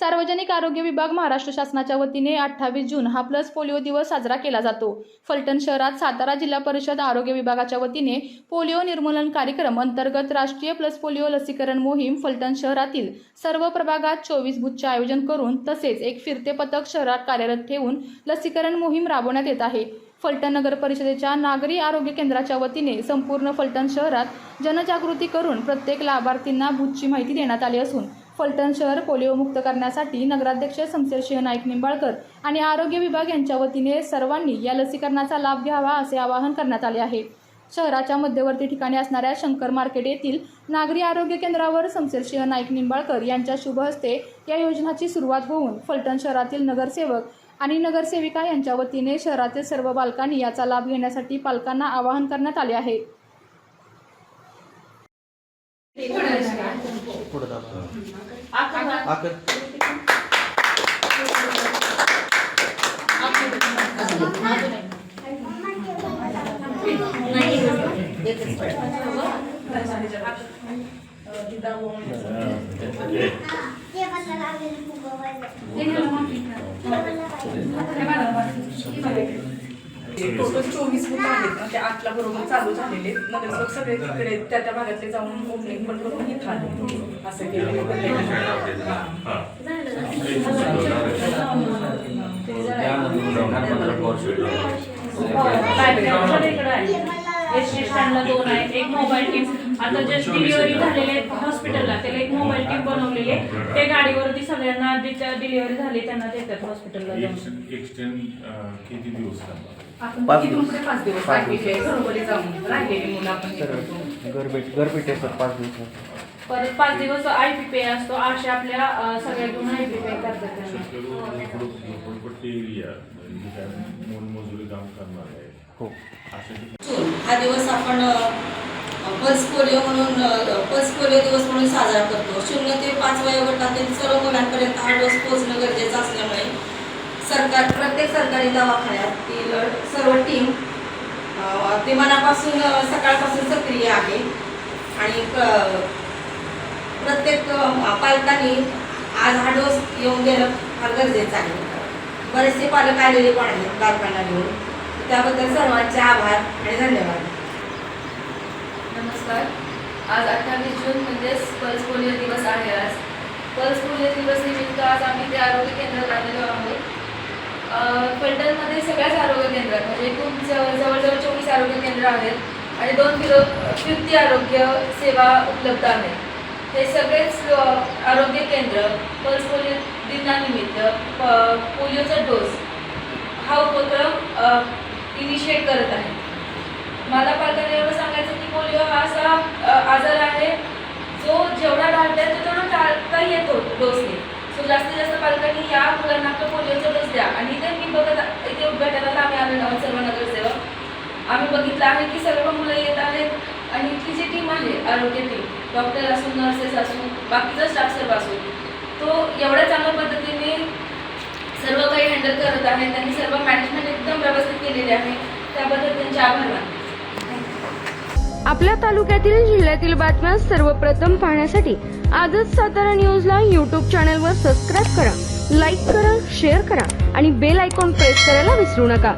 सार्वजनिक आरोग्य विभाग महाराष्ट्र शासनाच्या वतीने 28 जून हा प्लस पोलिओ दिवस साजरा केला जातो। फलटण शहरात सातारा जिल्हा परिषद आरोग्य विभागाच्या वतीने पोलिओ निर्मूलन कार्यक्रम अंतर्गत राष्ट्रीय प्लस पोलिओ लसीकरण मोहीम फलटण शहरातील सर्व प्रभागात 24 बूथचे आयोजन करून तसेच एक फिरते पथक शहरात कार्यरत ठेवून लसीकरण मोहीम राबवण्यात येत आहे। फलटण नगर परिषदेच्या नागरी आरोग्य केंद्राच्या वतीने संपूर्ण फलटण शहरात जनजागृती करून प्रत्येक लाभार्थींना बूथची माहिती देण्यात आली असून फलटण शहर पोलिओ मुक्त करण्यासाठी नगराध्यक्ष शमशेरसिंह नाईक निंबाळकर आणि आरोग्य विभाग यांच्या वतीने सर्वांनी या लसीकरणाचा लाभ घ्यावा असे आवाहन करण्यात आले आहे। शहराच्या मध्यवर्ती ठिकाणी असणाऱ्या शंकर मार्केट येथील नागरी आरोग्य केंद्रावर शमशेरसिंह नाईक निंबाळकर यांच्या शुभ हस्ते या योजनेची सुरुवात होऊन फलटण शहरातील नगरसेवक आणि नगरसेविका यांच्या वतीने शहरातील सर्व बालकांनी याचा लाभ घेण्यासाठी पालकांना आवाहन करण्यात आले आहे। टोटल 24 बूथ आहेत ते 8 ला बरोबर चालू झालेले नगरसेवक सगळे तिकडे त्या भागातले जाऊन ओपनिंग पण करून इथं आले असं केलं। दोन आहे, एक मोबाईल टीम आता जस्ट डिलिव्हरी झालेले हॉस्पिटलला त्याला एक मोबाईल टीम बनवलेले ते गाडीवरती सगळ्यांना डिलिव्हरी झाली त्यांना देतात हॉस्पिटलला जाऊन। एक्सटेंड किती दिवस आपण तिथून पुढे 5 दिवस बाकीचे घरोघरी जाऊन राहिलेली मुलं आपण घरपेटे सर 5 दिवस परत 5 दिवस IPP असतो अशा आपल्या सगळ्यातून IPP करतात हो। हा दिवस आपण पल्स पोलिओ दिवस म्हणून साजरा करतो। 0 ते 5 वयोगटातील सर्व मुलांपर्यंत हा डोस पोहोचणं गरजेचं असल्यामुळे प्रत्येक सरकारी दवाखान्यातील सर्व टीम ते मनापासून सकाळपासून सक्रिय आहे आणि प्रत्येक पालकांनी आज हा डोस येऊन गेलं फार गरजेचं आहे। बरेचसे पालक आलेले पण आहेत बालकांना घेऊन, त्याबद्दल सर्वांचे आभार आणि धन्यवाद। नमस्कार, आज 28 जून म्हणजेच पल्स पोलिओ दिवस आहे। आज पल्स पोलिओ दिवस निमित्त आज आम्ही ते आरोग्य केंद्रात आलेलो आहोत। फलटणमध्ये सगळ्याच आरोग्य केंद्रात म्हणजे एकूण जवळजवळ 24 आरोग्य केंद्र आहेत आणि 2 फिरती आरोग्य सेवा उपलब्ध आहेत। हे सगळेच आरोग्य केंद्र पल्स पोलिओ दिनानिमित्त पोलिओचा डोस हा उपक्रम इनिशिएट करत आहे। मला पालकांना एवढं सांगायचं की पोलिओ हा असा आजार आहे जो जेवढा टाळता येतो तेवढा टाळता येतो डोसने। सो जास्तीत जास्त पालकांनी या मुलांना आपलं पोलिओचा डोस द्या। आणि इथे मी बघत इथे उद्घाटनाला आम्ही आलेलो आहोत सर्व नगरसेवक। आम्ही बघितलं आहे की सर्व मुलं येत आहेत आणि इथली जी टीम आहे आरोग्य टीम डॉक्टर असून नर्सेस असून बाकीचा स्टाफ सर्व असून तो एवढ्या चांगल्या पद्धतीने सर्व काही हँडल करत आहे। त्यांनी सर्व मॅनेजमेंट एकदम व्यवस्थित केलेले आहे, त्याबद्दल त्यांचे आभार मानते। आपल्या तालुक्यातील जिल्ह्यातील बातम्या सर्वप्रथम पाहण्यासाठी आजच सातारा न्यूजला YouTube चॅनलवर सबस्क्राईब करा, लाईक करा, शेअर करा आणि बेल आयकॉन प्रेस करायला विसरू नका।